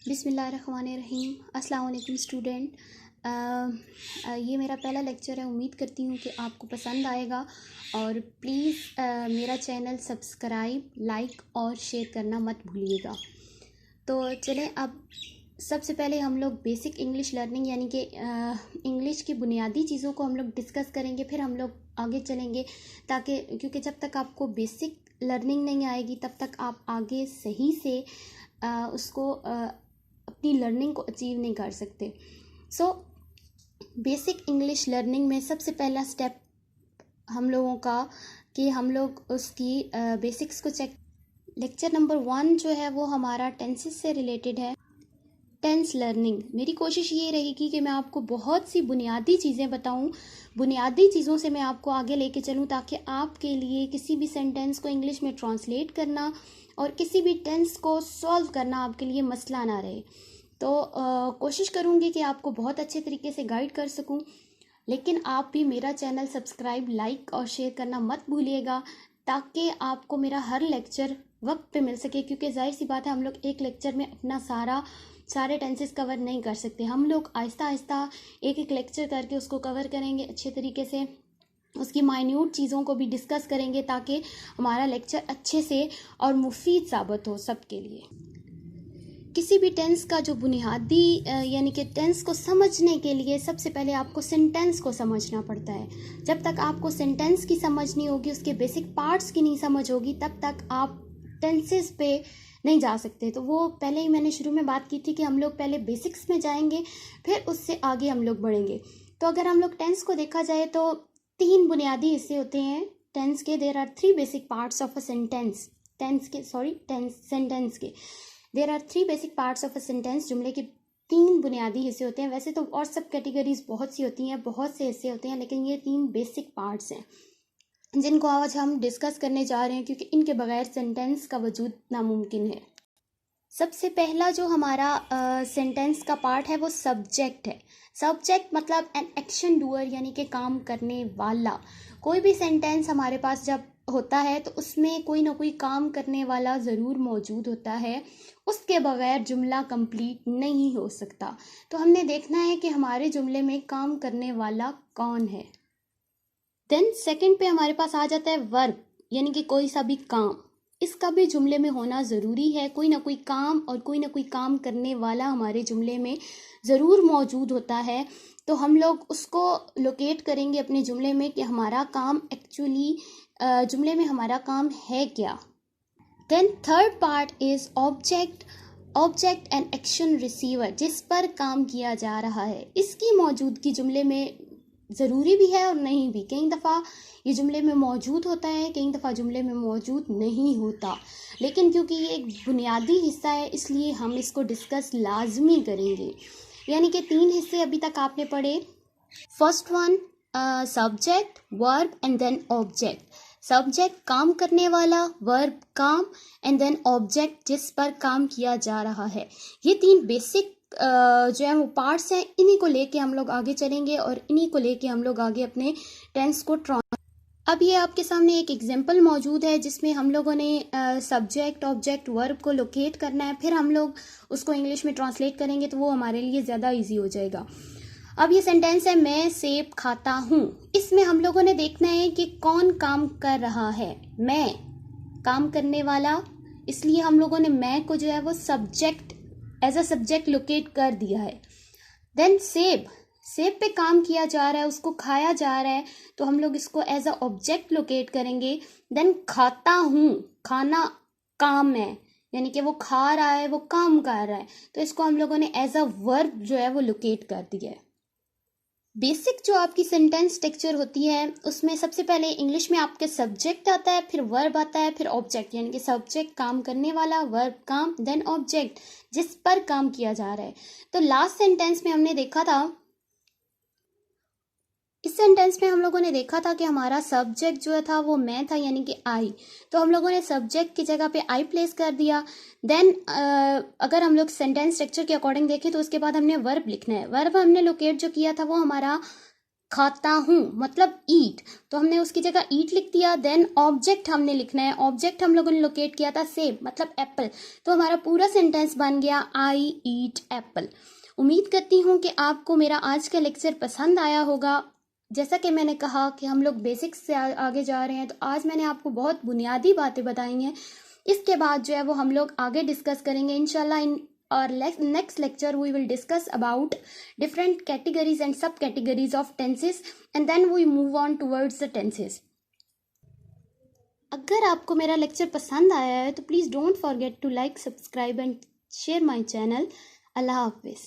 बिस्मिल्लाहिर्रहमानिर्रहीम। अस्सलाम वालेकुम स्टूडेंट। ये मेरा पहला लेक्चर है। उम्मीद करती हूँ कि आपको पसंद आएगा और प्लीज़ मेरा चैनल सब्सक्राइब, लाइक और शेयर करना मत भूलिएगा। तो चलें, अब सबसे पहले हम लोग बेसिक इंग्लिश लर्निंग यानी कि इंग्लिश की बुनियादी चीज़ों को हम लोग डिस्कस करेंगे, फिर हम लोग आगे चलेंगे ताकि क्योंकि जब तक आपको बेसिक लर्निंग नहीं आएगी तब तक आप आगे सही से उसको अपनी लर्निंग को अचीव नहीं कर सकते। सो बेसिक इंग्लिश लर्निंग में सबसे पहला स्टेप हम लोगों का कि हम लोग उसकी बेसिक्स को चेक। लेक्चर नंबर 1 जो है वो हमारा टेंसेस से रिलेटेड है। टेंस लर्निंग, मेरी कोशिश ये रहेगी कि मैं आपको बहुत सी बुनियादी चीज़ें बताऊं, बुनियादी चीज़ों से मैं आपको आगे लेके चलूं ताकि आपके लिए किसी भी सेंटेंस को इंग्लिश में ट्रांसलेट करना और किसी भी टेंस को सॉल्व करना आपके लिए मसला ना रहे। तो कोशिश करूंगी कि आपको बहुत अच्छे तरीके से गाइड कर सकूं, लेकिन आप भी मेरा चैनल सब्सक्राइब, लाइक और शेयर करना मत भूलिएगा ताकि आपको मेरा हर लेक्चर वक्त पे मिल सके, क्योंकि जाहिर सी बात है हम लोग एक लेक्चर में अपना सारे टेंसेस कवर नहीं कर सकते। हम लोग आहिस्ता आहिस्ता एक एक लेक्चर करके उसको कवर करेंगे अच्छे तरीके से, उसकी माइन्यूट चीज़ों को भी डिस्कस करेंगे ताकि हमारा लेक्चर अच्छे से और मुफीद साबित हो सबके लिए। किसी भी टेंस का जो बुनियादी यानी कि टेंस को समझने के लिए सबसे पहले आपको सेंटेंस को समझना पड़ता है। जब तक आपको सेंटेंस की समझ नहीं होगी, उसके बेसिक पार्ट्स की नहीं समझ होगी, तब तक आप टेंसेस पे नहीं जा सकते। तो वो पहले ही मैंने शुरू में बात की थी कि हम लोग पहले बेसिक्स में जाएंगे, फिर उससे आगे हम लोग बढ़ेंगे। तो अगर हम लोग टेंस को देखा जाए तो 3 बुनियादी हिस्से होते हैं टेंस के। There are 3 basic parts of a sentence. Sentence के there are 3 basic parts of a sentence. जुमले के 3 बुनियादी हिस्से होते हैं। वैसे तो और सब कैटेगरीज बहुत सी होती हैं, बहुत से हिस्से होते हैं, लेकिन ये 3 बेसिक पार्ट्स हैं जिनको आज हम डिस्कस करने जा रहे हैं, क्योंकि इनके बगैर सेंटेंस का वजूद नामुमकिन है। सबसे पहला जो हमारा सेंटेंस का पार्ट है वो सब्जेक्ट है। सब्जेक्ट मतलब एन एक्शन डूअर, यानी कि काम करने वाला। कोई भी सेंटेंस हमारे पास जब होता है तो उसमें कोई ना कोई काम करने वाला ज़रूर मौजूद होता है, उसके बगैर जुमला कंप्लीट नहीं हो सकता। तो हमने देखना है कि हमारे जुमले में काम करने वाला कौन है। देन सेकंड पे हमारे पास आ जाता है वर्ब, यानी कि कोई सा भी काम। इसका भी जुमले में होना ज़रूरी है। कोई ना कोई काम और कोई ना कोई काम करने वाला हमारे जुमले में ज़रूर मौजूद होता है। तो हम लोग उसको लोकेट करेंगे अपने जुमले में कि हमारा काम एक्चुअली जुमले में हमारा काम है क्या। Then third part is object and action receiver, जिस पर काम किया जा रहा है। इसकी मौजूदगी जुमले में ज़रूरी भी है और नहीं भी। कई दफ़ा ये जुमले में मौजूद होता है, कई दफ़ा जुमले में मौजूद नहीं होता, लेकिन क्योंकि ये एक बुनियादी हिस्सा है इसलिए हम इसको डिस्कस लाजमी करेंगे। यानी कि 3 हिस्से अभी तक आपने पढ़े। First one subject, verb and then object. Subject काम करने वाला, वर्ब काम, एंड देन ऑब्जेक्ट जिस पर काम किया जा रहा है। ये 3 बेसिक जो है वो पार्ट्स हैं। इन्हीं को लेके हम लोग आगे चलेंगे और इन्हीं को लेके हम लोग आगे अपने टेंस को अब ये आपके सामने एक एग्जांपल मौजूद है जिसमें हम लोगों ने सब्जेक्ट, ऑब्जेक्ट, वर्ब को लोकेट करना है, फिर हम लोग उसको इंग्लिश में ट्रांसलेट करेंगे तो वो हमारे लिए ज़्यादा ईजी हो जाएगा। अब ये सेंटेंस है, मैं सेब खाता हूँ। इसमें हम लोगों ने देखना है कि कौन काम कर रहा है। मैं, काम करने वाला, इसलिए हम लोगों ने मैं को जो है वो subject as a subject locate कर दिया है। देन सेब पे काम किया जा रहा है, उसको खाया जा रहा है, तो हम लोग इसको एज अ ऑब्जेक्ट लोकेट करेंगे। देन खाता हूँ, खाना काम है, यानी कि वो खा रहा है, वो काम कर रहा है, तो इसको हम लोगों ने एज अ वर्ब जो है वो लोकेट कर दिया है। बेसिक जो आपकी सेंटेंस स्ट्रक्चर होती है उसमें सबसे पहले इंग्लिश में आपके सब्जेक्ट आता है, फिर वर्ब आता है, फिर ऑब्जेक्ट, यानी कि सब्जेक्ट काम करने वाला, वर्ब काम, देन ऑब्जेक्ट जिस पर काम किया जा रहा है। तो लास्ट सेंटेंस में हमने देखा था, इस सेंटेंस में हम लोगों ने देखा था कि हमारा सब्जेक्ट जो था वो मैं था, यानी कि आई। तो हम लोगों ने सब्जेक्ट की जगह पे आई प्लेस कर दिया। देन अगर हम लोग सेंटेंस स्ट्रक्चर के अकॉर्डिंग देखें तो उसके बाद हमने वर्ब लिखना है। वर्ब हमने लोकेट जो किया था वो हमारा खाता हूँ मतलब ईट, तो हमने उसकी जगह ईट लिख दिया। देन ऑब्जेक्ट हमने लिखना है, ऑब्जेक्ट हम लोगों ने लोकेट किया था सेब मतलब एप्पल, तो हमारा पूरा सेंटेंस बन गया आई ईट एप्पल। उम्मीद करती हूँ कि आपको मेरा आज का लेक्चर पसंद आया होगा। जैसा कि मैंने कहा कि हम लोग बेसिक्स से आगे जा रहे हैं, तो आज मैंने आपको बहुत बुनियादी बातें बताई हैं। इसके बाद जो है वो हम लोग आगे डिस्कस करेंगे इंशाल्लाह। इन और next lecture we will discuss about different categories and subcategories of tenses, and then we move on towards the tenses. अगर आपको मेरा लेक्चर पसंद आया है तो please don't forget to like, subscribe and share my channel. अल्लाह हाफिज़।